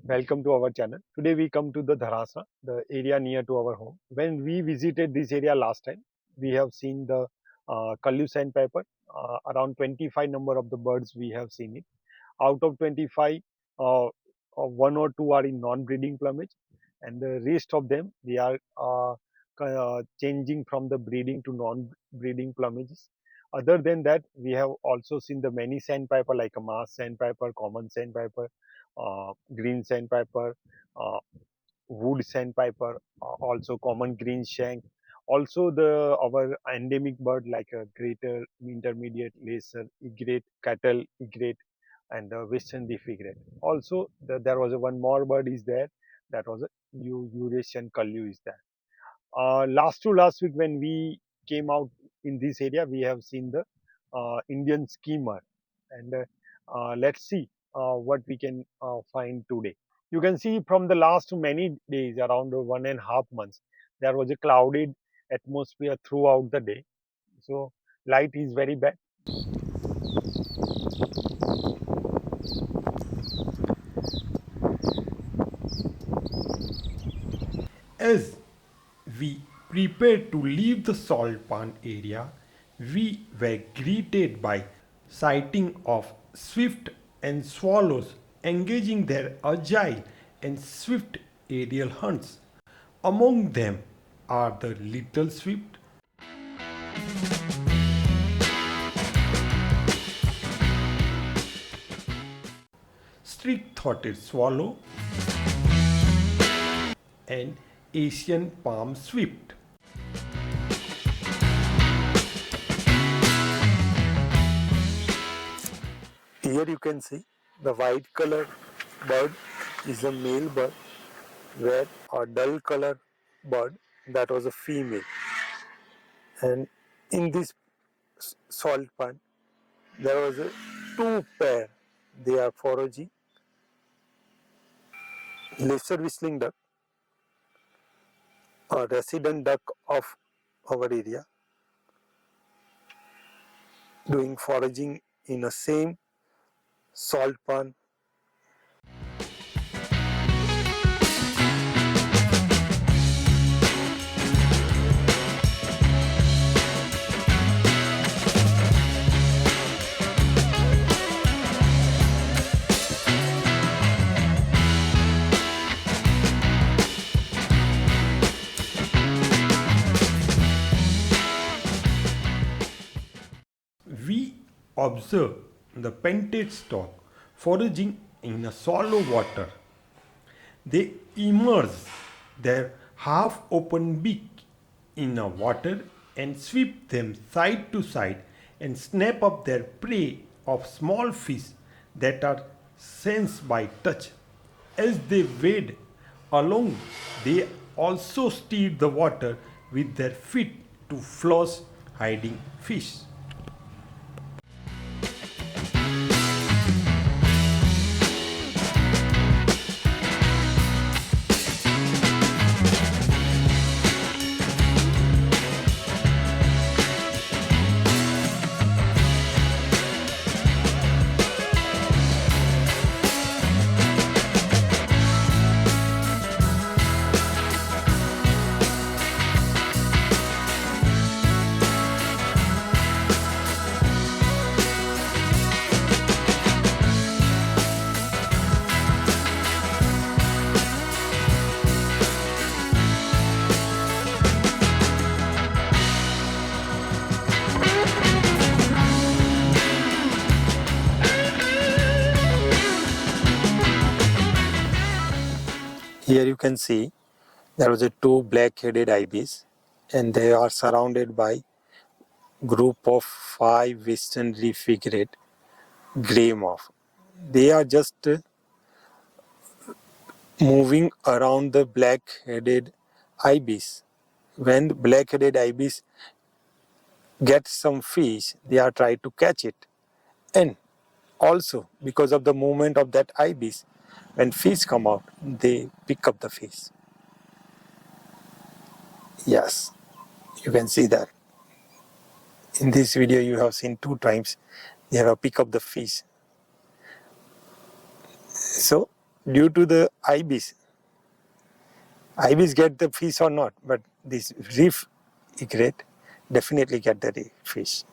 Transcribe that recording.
welcome to our channel. Today we come to the Dharasana, the area near to our home. When we visited this area last time, we have seen the Kallu sandpiper. Around 25 number of the birds we have seen it. Out of 25, one or two are in non-breeding plumage, and the rest of them they are changing from the breeding to non-breeding plumages. Other than that, we have also seen the many sandpiper like a marsh sandpiper, common sandpiper, green sandpiper, uh, wood sandpiper, also common green shank. Also, the our endemic bird like a greater, intermediate, lesser, egret, cattle, egret, and the western leaf egret. Also, there was one more bird is there. That was a Eurasian curlew is there. Last to last week when we came out in this area, we have seen the Indian skimmer, and let's see what we can find today. You can see from the last many days, around 1.5 months, there was a clouded atmosphere throughout the day. So light is very bad. As we prepared to leave the salt pan area, we were greeted by sighting of swift and swallows engaging their agile and swift aerial hunts. Among them are the little swift, streak-throated swallow, and Asian palm swift. Here you can see the white colored bird is a male bird, where a dull colored bird that was a female. And in this salt pan, there was a two pair. They are foraging. Lesser whistling duck, a resident duck of our area, doing foraging in a same salt pan. We observe the painted stork foraging in a shallow water. They immerse their half open beak in the water and sweep them side to side and snap up their prey of small fish that are sensed by touch. As they wade along, they also stir the water with their feet to flush hiding fish. Here you can see there was a two black-headed ibis, and they are surrounded by group of 5 western leaf egret grey moth. They are just moving around the black-headed ibis. When the black-headed ibis gets some fish, they are trying to catch it. And also, because of the movement of that ibis, when fish come out, they pick up the fish. Yes, you can see that. In this video, you have seen 2 times they have pick up the fish. So, due to the ibis. Ibis get the fish or not, but this reef egret definitely get the fish.